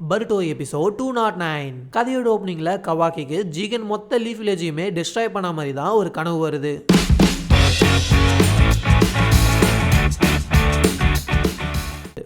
Boruto episode 209. கதையோட ஓப்பனிங்ல கவாக்கிக்கு ஜீகன் மொத்த leaf வில்லேஜையுமே destroy பண்ண மாதிரி தான் ஒரு கனவு வருது.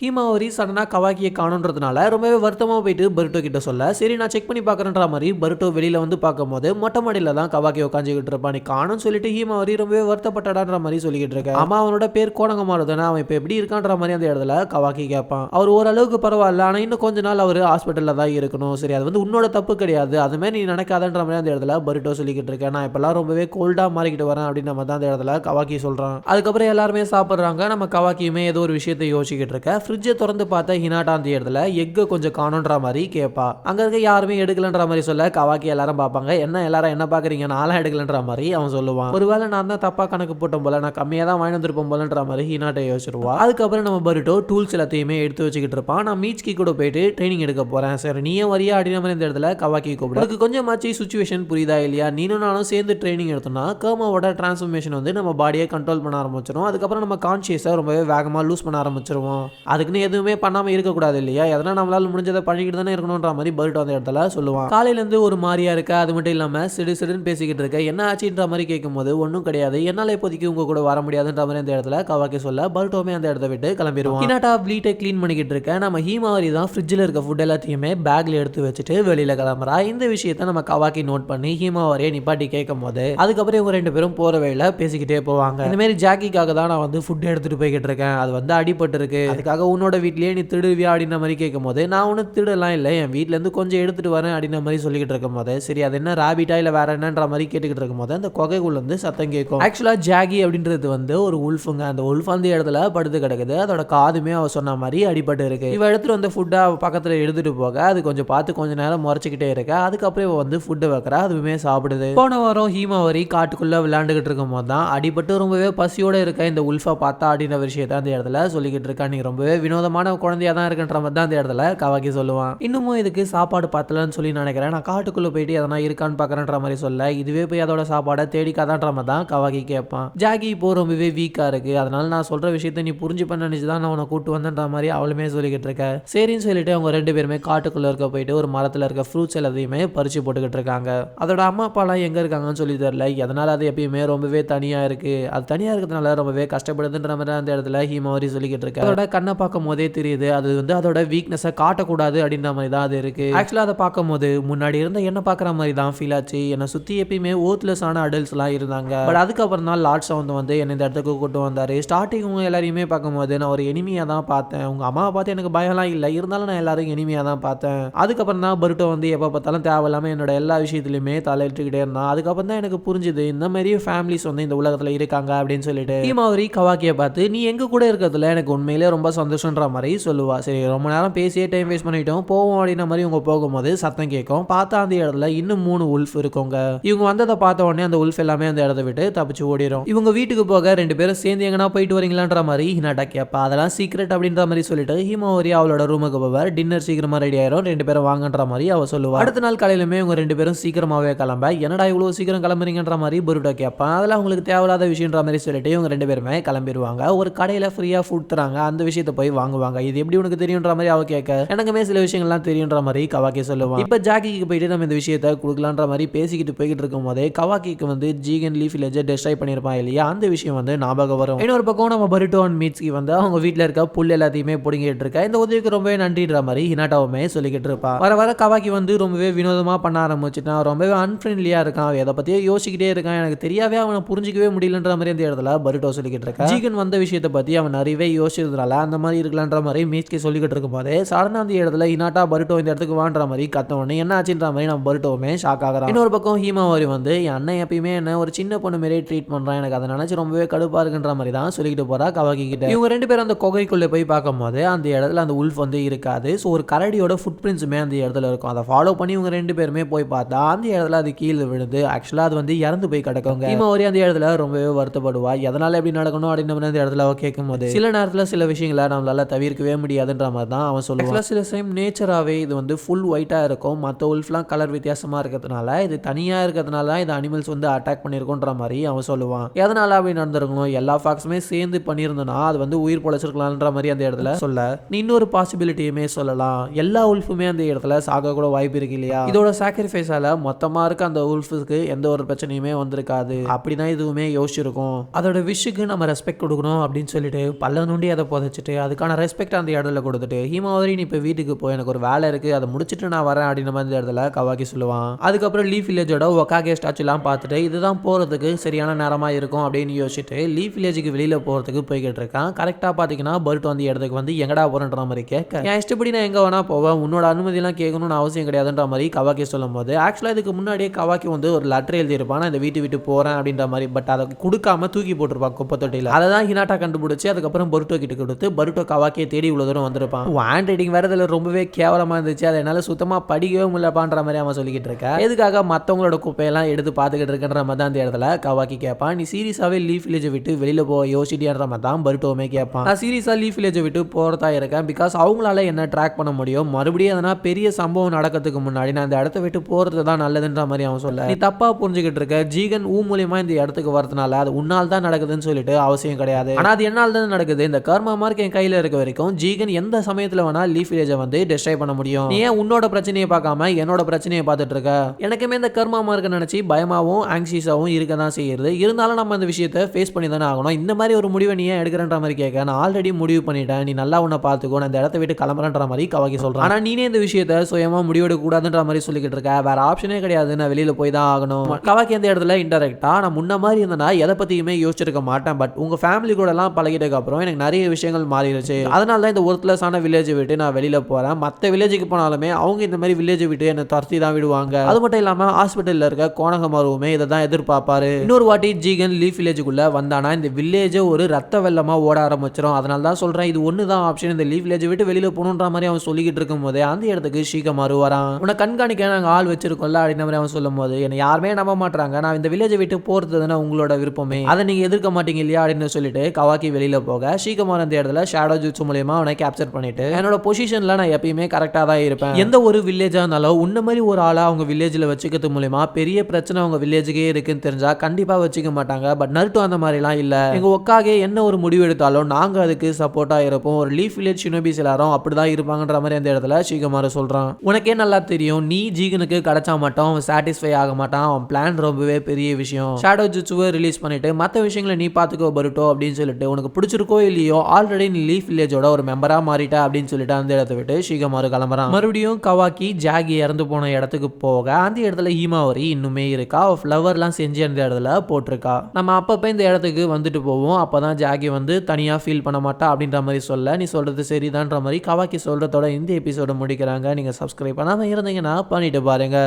ஹீமாவரி சடனாக கவாக்கியை காணுன்றதுனால ரொம்பவே வருத்தமாக போயிட்டு பருட்டோ கிட்ட சொல்ல, சரி நான் செக் பண்ணி பார்க்குறேன்ற மாதிரி பருட்டோ வெளியில் வந்து பார்க்கும்போது மொட்டை மாடியில் தான் கவாக்கி உட்காந்துக்கிட்டு இருப்பான். நீ காணும்னு சொல்லிட்டு ஹீமாவரி ரொம்பவே வருத்தப்பட்டடான்ற மாதிரி சொல்லிக்கிட்டு இருக்கேன். அம்மா அவனோட பேர் கோணங்க மாறுதுன்னா அவன் இப்போ எப்படி இருக்கான்ற மாதிரி அந்த இடத்துல கவாக்கி கேட்பான். அவர் ஓரளவுக்கு பரவாயில்ல, ஆனால் இன்னும் கொஞ்ச நாள் அவர் ஹாஸ்பிட்டலில் தான் இருக்கணும். சரி, அது வந்து உன்னோட தப்பு கிடையாது, அதுமாதிரி நீ நினைக்காதன்ற மாதிரி அந்த இடத்துல பருட்டோ சொல்லிக்கிட்டு இருக்கேன். நான் இப்பெல்லாம் ரொம்பவே கோல்டாக மாறிக்கிட்டு வரேன் அப்படின்னு நம்ம தான் அந்த இடத்துல கவாக்கி சொல்கிறான். அதுக்கப்புறம் எல்லாருமே சாப்பிட்றாங்க. நம்ம கவாக்கியுமே ஏதோ ஒரு விஷயத்தை யோசிக்கிட்டு இருக்கேன். ஃப்ரிட்ஜை திறந்து பார்த்தா ஹினாட்டா அந்த இடத்துல எக்கு கொஞ்சம் காணுன்ற மாதிரி கேட்பா. அங்க இருக்க யாருமே எடுக்கலன்ற மாதிரி சொல்ல கவாக்கி எல்லாரும் பார்ப்பாங்க. என்ன எல்லாரும் என்ன பாக்குறீங்க, நானும் எடுக்கலன்ற மாதிரி அவன் சொல்லுவான். ஒருவேளை நான் தான் தப்பா கணக்கு போட்டோம் போல, நான் கம்மியா தான் வாங்கி வந்திருப்போம் போலன்ற மாதிரி ஹினாட்டை யோசிச்சிருவா. அதுக்கப்புறம் நம்ம பருட்டோ டூல்ஸ் எல்லாத்தையுமே எடுத்து வச்சுக்கிட்டு இருப்பான். நான் மீச்கி கூட போயிட்டு ட்ரைனிங் எடுக்க போறேன், சரி நீயும் வரியா அப்படின்ற மாதிரி இந்த இடத்துல கவாக்கி கூப்பிடு. அதுக்கு கொஞ்சமாச்சு சுச்சுவேஷன் புரியுதா இல்லையா, நீனும் நானும் சேர்ந்து ட்ரைனிங் எடுத்தோம்னா கர்மாவோட டிரான்ஸ்ஃபர்மேஷன் வந்து நம்ம பாடியை கண்ட்ரோல் பண்ண ஆரம்பிச்சிடும். அதுக்கப்புறம் நம்ம கான்சியஸை ரொம்பவே வேகமாக லூஸ் பண்ண ஆரம்பிச்சிருவோம். அதுக்குன்னு எதுவுமே பண்ணாமல் இருக்கக்கூடாது இல்லையா, எதனா நம்மளால முடிஞ்சதை பண்ணிக்கிட்டு தானே இருக்கணுன்ற மாதிரி பருட்டோ அந்த இடத்துல சொல்லுவான். காலையிலேருந்து ஒரு மாதிரியா இருக்க, அது மட்டும் இல்லாமல் சிடு சிடுன்னு பேசிக்கிட்டு இருக்க, என்ன ஆச்சுன்ற மாதிரி கேட்கும்போது ஒன்றும் கிடையாது, என்னால் இப்போதைக்கு உங்க கூட வர முடியாதுன்ற மாதிரி அந்த இடத்துல கவாக்கி சொல்ல பருட்டோமே அந்த இடத்த விட்டு கிளம்பிடுவான். ஹினாட்டா வீட்டை க்ளீன் பண்ணிக்கிட்டு இருக்க, நம்ம ஹீமாவரி தான் ஃப்ரிட்ஜில் இருக்க ஃபுட் எல்லாத்தையுமே பேக்ல எடுத்து வச்சுட்டு வெளியில கிளம்புறா. இந்த விஷயத்தை நம்ம கவாக்கி நோட் பண்ணி ஹீமாவரியை நிப்பாட்டி கேட்கும் போது அதுக்கப்புறம் இவங்க ரெண்டு பேரும் போற வழியில பேசிக்கிட்டே போவாங்க. இந்த மாதிரி ஜாக்கிக்காக தான் நான் வந்து ஃபுட் எடுத்துட்டு போய்கிட்டு இருக்கேன், அது வந்து அடிபட்டு இருக்கு, அதுக்காக உன்னோட வீட்லயே நீ திருடுவியா அப்படின்ற மாதிரி கேட்கும் போது நான் ஒன்றும் திருடலாம் இல்லை, என் வீட்டுல இருந்து கொஞ்சம் எடுத்துட்டு வரேன் அப்படின்ற மாதிரி சொல்லிக்கிட்டு இருக்கும் போது, சரி அது என்ன ராபிட்டா இல்லை வேற என்னன்ற மாதிரி கேட்டுக்கிட்டு இருக்கும் போது அந்த கொகைக்குள்ள இருந்து சத்தம் கேட்கும். ஆக்சுவலா ஜாகி அப்படின்றது வந்து ஒரு உல்ஃபுங்க. அந்த உல்ஃப் அந்த இடத்துல படுத்து கிடக்குது, அதோட காதுமே அவ சொன்ன மாதிரி அடிபட்டு இருக்கு. இவ எடுத்துட்டு வந்து ஃபுட்டை பக்கத்துல எடுத்துட்டு போக அது கொஞ்சம் பார்த்து கொஞ்ச நேரம் முறைச்சிக்கிட்டே இருக்க. அதுக்கப்புறம் இவ வந்து ஃபுட்டு வைக்கிறா, அதுவுமே சாப்பிடுது. போன வாரம் ஹீமாவரி காட்டுக்குள்ள விளையாண்டுகிட்டு இருக்கும் போது தான் அடிபட்டு ரொம்பவே பசியோட இருக்க இந்த உல்ஃபை பார்த்தா அப்படின்ற விஷயத்த அந்த இடத்துல சொல்லிக்கிட்டு இருக்கா. நீ ரொம்பவே வினோதமான குழந்தையா தான் இருக்குன்ற மாதிரி தான் அந்த இடத்துல கவாக்கி சொல்லுவான். இன்னமும் இதுக்கு சாப்பாடு பத்தலன்னு சொல்லி நினைக்கிறேன், நான் காட்டுக்குள்ள போயிட்டு எதனா இருக்கான்னு பாக்குறேன்ற மாதிரி சொல்ல, இதுவே போய் அதோட சாப்பாடை தேடிக்காதான்ற மாதிரி தான் கவாக்கி கேட்பான். ஜாகி இப்போ ரொம்பவே வீக்கா இருக்கு, அதனால நான் சொல்ற விஷயத்த நீ புரிஞ்சுப்பேன்னு நினைச்சுதான் நான் உன்னை கூட்டு வந்தன்ற மாதிரி அவளுமே சொல்லிக்கிட்டு இருக்க. சரின்னு சொல்லிட்டு அவங்க ரெண்டு பேருமே காட்டுக்குள்ள இருக்க போயிட்டு ஒரு மரத்துல இருக்க ஃப்ரூட்ஸ் எல்லாத்தையுமே பறிச்சு போட்டுக்கிட்டு இருக்காங்க. அதோட அம்மா அப்பாலாம் எங்க இருக்காங்கன்னு சொல்லி தெரியல, அதனால அது எப்பயுமே ரொம்பவே தனியா இருக்கு, அது தனியா இருக்கிறதுனால ரொம்பவே கஷ்டப்படுதுன்ற மாதிரி அந்த இடத்துல ஹீமாவரி சொல்லிக்கிட்டு இருக்க. அதோட கண்ணை பார்க்கும் போதே தெரியுது அது வந்து அதோட வீக்னஸை காட்டக்கூடாது அப்படின்ற மாதிரி தான் அது இருக்கு. ஆக்சுவலா அதை பார்க்கும் போது முன்னாடி இருந்த என்ன பார்க்குற மாதிரி தான் ஃபீல் ஆச்சு. என்னை சுற்றி எப்பயுமே ஓத்லெஸ் ஆன அடல்ட்ஸ்லாம் இருந்தாங்க, பட் அதுக்கப்புறம் தான் லார்ட் சவுண்ட் வந்து என்னை இந்த இடத்துக்கு கூட்டு வந்தாரு. ஸ்டார்டிங் உங்க எல்லாரையுமே பார்க்கும்போது நான் ஒரு எனிமியாக தான் பார்த்தேன், உங்க அம்மாவை பார்த்து எனக்கு பயம்லாம் இல்லை, இருந்தாலும் நான் எல்லாரும் எனிமியாக தான் பார்த்தேன். அதுக்கப்புறம் தான் பருட்டோ வந்து எப்போ பார்த்தாலும் தேவையில்லாமல் என்னோட எல்லா விஷயத்துலையுமே தலையிட்டுக்கிட்டே இருந்தான். அதுக்கப்புறம் தான் எனக்கு புரிஞ்சுது இந்த மாதிரி ஃபேமிலிஸ் வந்து இந்த உலகத்தில் இருக்காங்க அப்படின்னு சொல்லிட்டு ஹீமாவரி கவாக்கியை பார்த்து நீ எங்க கூட இருக்கிறதுல எனக்கு உண்மையிலே ரொம்ப சந்தோஷன்ற மாதிரி சொல்லுவா. சரி ரொம்ப நேரம் பேசியே டைம் வேஸ்ட் பண்ணிட்டோம் போவோம் அப்படின்ற மாதிரி இவங்க போகும்போது சத்தம் கேட்கும். பார்த்தா அந்த இடத்துல இன்னும் 3 உல்ஃப் இருக்குங்க. இவங்க வந்ததை பார்த்த உடனே அந்த உல்ஃப் எல்லாமே அந்த இடத்த விட்டு தப்பிச்சு ஓடிடும். இவங்க வீட்டுக்கு போக ரெண்டு பேரும் சேர்ந்து எங்கன்னா போயிட்டு வரீங்களான்ற மாதிரி ஹினாட்டா கேட்பா. அதெல்லாம் சீக்ரெட் அப்படின்ற மாதிரி சொல்லிட்டு ஹீமாவரி அவளோட ரூமுக்கு போவார். டின்னர் சீக்கிரமா ரெடி ஆயிரும், ரெண்டு பேரும் வாங்கன்ற மாதிரி அவ சொல்லுவா. அடுத்த நாள் காலையிலுமே இவங்க ரெண்டு பேரும் சீக்கிரமாவே கிளம்ப, என்னடா இவ்வளவு சீக்கிரம் கிளம்புறீங்கன்ற மாதிரி பருட்டோ கேட்பான். அதெல்லாம் உங்களுக்கு தேவையில்லாத விஷயம்ன்ற மாதிரி சொல்லிட்டு இவங்க ரெண்டு பேருமே கிளம்பிடுவாங்க. ஒரு கடையில ஃப்ரீயா ஃபுட் தராங்க, அந்த விஷயத்தை போய் வாங்குவாங்க. இது எப்படி உனக்கு தெரியும்ன்ற மாதிரி அவ கேட்க, எனக்குமே சில விஷயங்கள்லாம் தெரியும்ன்ற மாதிரி கவாக்கி சொல்லுவான். இப்ப ஜாக்கிக்கு போயிட்டு நம்ம இந்த விஷயத்தை கொடுக்கலான்ற மாதிரி பேசிக்கிட்டு போய்கிட்டு இருக்கும் போதே கவாக்கிக்கு வந்து ஜீகன் லீஃப் வில்லேஜை டெஸ்ட்ராய் பண்ணியிருப்பான் இல்லையா, அந்த விஷயம் வந்து ஞாபகம் வரும். இன்னொரு பக்கம் நம்ம பருட்டோ அண்ட் மீட்ஸ்கி வந்து அவங்க வீட்டில் இருக்க புல் எல்லாத்தையுமே பிடிங்கிட்டு இருக்க, இந்த உதவிக்கு ரொம்பவே நன்றின்ற மாதிரி ஹினாட்டாவுமே சொல்லிக்கிட்டு இருப்பான். வர வர கவாக்கி வந்து ரொம்பவே வினோதமா பண்ண ஆரம்பிச்சுட்டான், ரொம்பவே அன்ஃப்ரெண்ட்லியா இருக்கான், எதை பத்தியே யோசிக்கிட்டே இருக்கான், எனக்கு தெரியாவே அவனை புரிஞ்சிக்கவே முடியலன்ற மாதிரி அந்த இடத்துல பருட்டோ சொல்லிக்கிட்டு இருக்கான். ஜீகன் வந்த விஷயத்தை பத்தி அவன் நிறையவே யோசிச்சதுனால அந்த மாதிரி இருக்கலான்ற மாதிரி மீட்ஸ்கி சொல்லிக்கிட்டு இருக்கும் போதே சடனா அந்த இடத்துல ஹினாட்டா பருட்டோ இந்த இடத்துக்கு வான்ற மாதிரி கத்தவொடனே என்ன ஆச்சுன்ற மாதிரி நம்ம பருட்டோவுமே ஷாக் ஆகிறான். இன்னொரு பக்கம் ஹீமாவரி வந்து என் அண்ணன் எப்பயுமே என்ன ஒரு சின்ன பொண்ணு மாரி ட்ரீட் பண்றான், எனக்கு அதை நினைச்சு ரொம்பவே கடுப்பா இருக்குன்ற மாதிரி தான் சொல்லிக்கிட்டு போறா கவாக்கி கிட்ட. இவங்க ரெண்டு பேரும் அந்த குகைக்குள்ள போய் பார்க்கும்போது அந்த இடத்துல அந்த உல்ஃப் வந்து இருக்காது. ஸோ ஒரு கரடியோட ஃபுட் பிரிண்ட்ஸுமே அந்த இடத்துல இருக்கும். அதை ஃபாலோ பண்ணி இவங்க ரெண்டு பேருமே போய் பார்த்தா அந்த இடத்துல அது கீழே விழுது. ஆக்சுவலா அது வந்து இறந்து போய் கிடக்குங்க. ஹீமாவரி அந்த இடத்துல ரொம்பவே வருத்தப்படுவா, எதனால எப்படி நடக்கணும் அப்படின்னு அந்த இடத்துல அவ கேட்கும் போது சில நேரத்துல சில விஷயங்களை நம்ம நம்மளால தவிர்க்கவே முடியாதுன்ற மாதிரி தான் அவன் சொல்லுவான். சில டைம் நேச்சராகவே இது வந்து ஃபுல் ஒயிட்டாக இருக்கும், மற்ற உல்ஃப்லாம் கலர் வித்தியாசமாக இருக்கிறதுனால இது தனியாக இருக்கிறதுனால தான் இது அனிமல்ஸ் வந்து அட்டாக் பண்ணியிருக்கோன்ற மாதிரி அவன் சொல்லுவான். எதனால அப்படி நடந்திருக்கணும், எல்லா ஃபாக்ஸுமே சேர்ந்து பண்ணியிருந்தோன்னா அது வந்து உயிர் பொழைச்சிருக்கலான்ற மாதிரி அந்த இடத்துல சொல்ல நீ இன்னொரு பாசிபிலிட்டியுமே சொல்லலாம், எல்லா உல்ஃபுமே அந்த இடத்துல சாக கூட வாய்ப்பு இருக்கு இல்லையா. இதோட சாக்ரிஃபைஸால மொத்தமாக இருக்க அந்த உல்ஃபுக்கு எந்த ஒரு பிரச்சனையுமே வந்திருக்காது, அப்படிதான் இதுவுமே யோசிச்சிருக்கும். அதோட விஷுக்கு நம்ம ரெஸ்பெக்ட் கொடுக்கணும் அப்படின்னு சொல்லிட்டு பல்ல நோண்டி அதை புதைச்சிட்டு அதுக்கான ரெஸ்பெக்ட் அந்த இடத்துல கொடுத்துட்டு ஹீமாவரி நீ இப்போ வீட்டுக்கு போய் எனக்கு ஒரு வேலை இருக்கு, அதை முடிச்சுட்டு நான் வரேன் அப்படின்னு மாதிரி இடத்துல கவாக்கி சொல்லுவான். அதுக்கப்புறம் லீஃப் வில்லேஜோட ஒகாகே ஸ்டாச்சுலாம் பார்த்துட்டு இதுதான் போறதுக்கு சரியான நேரமா இருக்கும் அப்படின்னு யோசிச்சுட்டு லீஃப் வில்லேஜுக்கு வெளியில போறதுக்கு போய்கிட்டு இருக்கான். கரெக்டா பாத்தீங்கன்னா பர்ட் வந்து இடத்துக்கு வந்து எங்கடா போறன்ற மாதிரி கேட்க என் இஷ்டப்படி நான் எங்க வேணா போவேன், உன்னோட அனுமதி எல்லாம் கேட்கணும்னு அவசியம் கிடையாதுன்ற மாதிரி கவாக்கி சொல்லும் போது ஆக்சுவலா இதுக்கு முன்னாடியே கவாக்கி வந்து ஒரு லெட்டர் எழுதியிருப்பான், இந்த வீட்டு விட்டு போறேன் அப்படின்ற மாதிரி. பட் அதை கொடுக்காம தூக்கி போட்டிருப்பான் குப்பை தொட்டியில். அதை தான் ஹினாட்டா கண்டுபிடிச்சு அதுக்கப்புறம் பருட்டோ கிட்ட கொடுத்து பருட்டோ கவாக்கியை தேடி இவ்வளவு தூரம் வந்திருப்பான். ஹேண்ட் ரைட்டிங் வேற இதில் ரொம்பவே கேவலமா இருந்துச்சு, அதை என்னால் சுத்தமா படிக்கவே முடியலப்பான்ற மாதிரி அவன் சொல்லிக்கிட்டு இருக்க. எதுக்காக மற்றவங்களோட குப்பையெல்லாம் எடுத்து பார்த்துக்கிட்டு இருக்கின்ற மாதிரி தான் அந்த இடத்துல கவாக்கி கேட்பான். நீ சீரியஸாவே லீஃப் வில்லேஜை விட்டு வெளியில போக யோசிட்டியான்ற மாதிரி தான் பருட்டோமே கேட்பான். நான் சீரியஸா லீஃப் வில்லேஜை விட்டு போறதா இருக்கேன், பிகாஸ் அவங்களால என்ன ட்ராக் பண்ண முடியும், மறுபடியும் எதனா பெரிய சம்பவம் நடக்கிறதுக்கு முன்னாடி நான் அந்த இடத்த விட்டு போறது தான் நல்லதுன்ற மாதிரி அவன் சொல்ல நீ தப்பா புரிஞ்சுக்கிட்டு இருக்க, ஜீகன் மூலியமா இந்த இடத்துக்கு வரதுனால அது உன்னால் தான் நடக்குதுன்னு சொல்லிட்டு அவசியம் கிடையாது, ஆனா அது என்னால் தான் நடக்குது. இந்த கர்மா மார்க் என் கையில இருக்க வரைக்கும் ஜீகன் எந்த சமயத்துல வேணா லீஃப் வில்லேஜை வந்து டிஸ்ட்ராய் பண்ண முடியும். நீ ஏன் உன்னோட பிரச்சனையை பார்க்காம என்னோட பிரச்சனையை பார்த்துட்டு இருக்க? எனக்குமே இந்த கர்மா மார்க் நினைச்சு பயமாவும் ஆங்ஷியஸாவும் இருக்க தான் செய்யுது, இருந்தாலும் நம்ம இந்த விஷயத்தை ஃபேஸ் பண்ணி தானே ஆகணும். இந்த மாதிரி ஒரு முடிவை நீ ஏன் எடுக்கிறன்ற மாதிரி கேட்க நான் ஆல்ரெடி முடிவு பண்ணிட்டேன், நீ நல்லா உன்னை பார்த்துக்கோ, நான் இந்த இடத்த விட்டு கிளம்புறன்ற மாதிரி கவாக்கி சொல்றான். ஆனா நீனே இந்த விஷயத்தை சுயமா முடிவெடுக்க கூடாதுன்ற மாதிரி சொல்லிக்கிட்டு இருக்க, வேற ஆப்ஷனே கிடையாது, நான் வெளியில போய் தான் ஆகணும். கவாக்கி அந்த இடத்துல இன்டெரக்டா நான் முன்ன மாதிரி இருந்தேன்னா எதை பத்தியுமே யோசிச்சிருக்க மாட்டேன், பட் உங்க ஃபேமிலி கூட எல்லாம் பழகிட்டதுக்கு அப்புறம் எனக்கு நிறைய விஷயங்கள் மாறிடுச்சு, அதனால தான் இந்த ஒர்த்லெஸ்ஸான வில்லேஜை விட்டு நான் வெளியில போறேன். மற்ற வில்லேஜுக்கு போனாலுமே அவங்க இந்த மாதிரி வில்லேஜை விட்டு என்னை துரத்தி தான் விடுவாங்க. அது மட்டும் இல்லாம ஹாஸ்பிட்டல்ல இருக்க கோணகமாருவுமே இதை தான் எதிர்பார்ப்பாரு. இன்னொரு வாட்டி ஜீகன் லீஃப் வில்லேஜுக்குள்ள வந்தானா இந்த வில்லேஜை ஒரு ரத்த வெள்ளமா ஓட ஆரம்பிச்சிடும், அதனால தான் சொல்றேன் இது ஒண்ணுதான் ஆப்ஷன், இந்த லீஃப் வில்லேஜை விட்டு வெளியில போகணுன்ற மாதிரி அவன் சொல்லிக்கிட்டு இருக்கும் போதே அந்த இடத்துக்கு ஷீகமாரு வரான். உன்னை கண்காணிக்க நாங்க ஆள் வச்சிருக்கோம்ல அப்படின்ற மாதிரி அவன் சொல்லும் போது என்னை யாருமே நம்ப மாட்டாங்க, நான் இந்த வில்லேஜை விட்டு போறது தானே உங்களோட விருப்பமே, அதை நீங்க எதிர்க்க மாட்டீங்க இல்லையா அப்படின்னு சொல்லிட்டு கவாக்கி வெளியில போக ஷீகமாரு அந்த இடத்துல ஷேடோ ஜூட்சு மூலமா அவனை கேப்சர் பண்ணிட்டு என்னோட பொசிஷன்ல நான் எப்பயுமே கரெக்டா தான் இருப்பேன், எந்த ஒரு வில்லேஜா இருந்தாலும் உன்ன மாதிரி ஒரு ஆளா அவங்க வில்லேஜ்ல வச்சுக்கிறது மூலமா பெரிய பிரச்சனை அவங்க வில்லேஜுக்கே இருக்குன்னு தெரிஞ்சா கண்டிப்பா வச்சுக்க மாட்டாங்க. பட் நருட்டோ அந்த மாதிரிலாம் இல்ல, எங்க ஒக்காகே என்ன ஒரு முடிவு எடுத்தாலும் நாங்க அதுக்கு சப்போர்ட்டா இருப்போம், ஒரு லீஃப் வில்லேஜ் ஷினோபிஸ் எல்லாரும் அப்படிதான் இருப்பாங்கன்ற மாதிரி அந்த இடத்துல ஷீகமாரு சொல்றான். உனக்கே நல்லா தெரியும் நீ ஜீகனுக்கு கிடைச்சா மட்டும் அவன் சாட்டிஸ்ஃபை ஆக மாட்டான், அவன் பிளான் ரொம்பவே பெரிய விஷயம், ஷேடோ ஜூட்சுவை ரிலீஸ் பண்ணிட்டு மற்ற விஷயங்களை நீ பாத்துக்கோ பருட்டோ அப்படின்னு சொல்லிட்டு உனக்கு பிடிச்சிருக்கோ இல்லையோ ஆல்ரெடி நீ லீஃப் வில்லேஜோட ஒரு மெம்பரா மாறிட்ட அப்படின்னு சொல்லிட்டு அந்த இடத்தை விட்டு ஷீகமாரு கிளம்புறான். மறுபடியும் கவாக்கி ஜாகி இறந்து போன இடத்துக்கு போக அந்த இடத்துல ஹீமாவரி இன்னுமே இருக்கா, ஃப்ளவர்லாம் செஞ்சு அந்த இடத்துல போட்டிருக்கா. நம்ம அப்பப்போ இந்த இடத்துக்கு வந்துட்டு போவோம், அப்பதான் ஜாகி வந்து தனியா ஃபீல் பண்ண மாட்டா அப்படின்ற மாதிரி சொல்ல நீ சொல்றது சரிதான்ற மாதிரி கவாக்கி சொல்றதோட இந்த எபிசோட முடிக்கிறாங்க. நீங்க சப்ஸ்கிரைப் பண்ணாம இருந்தீங்கன்னா பண்ணிட்டு பாருங்க.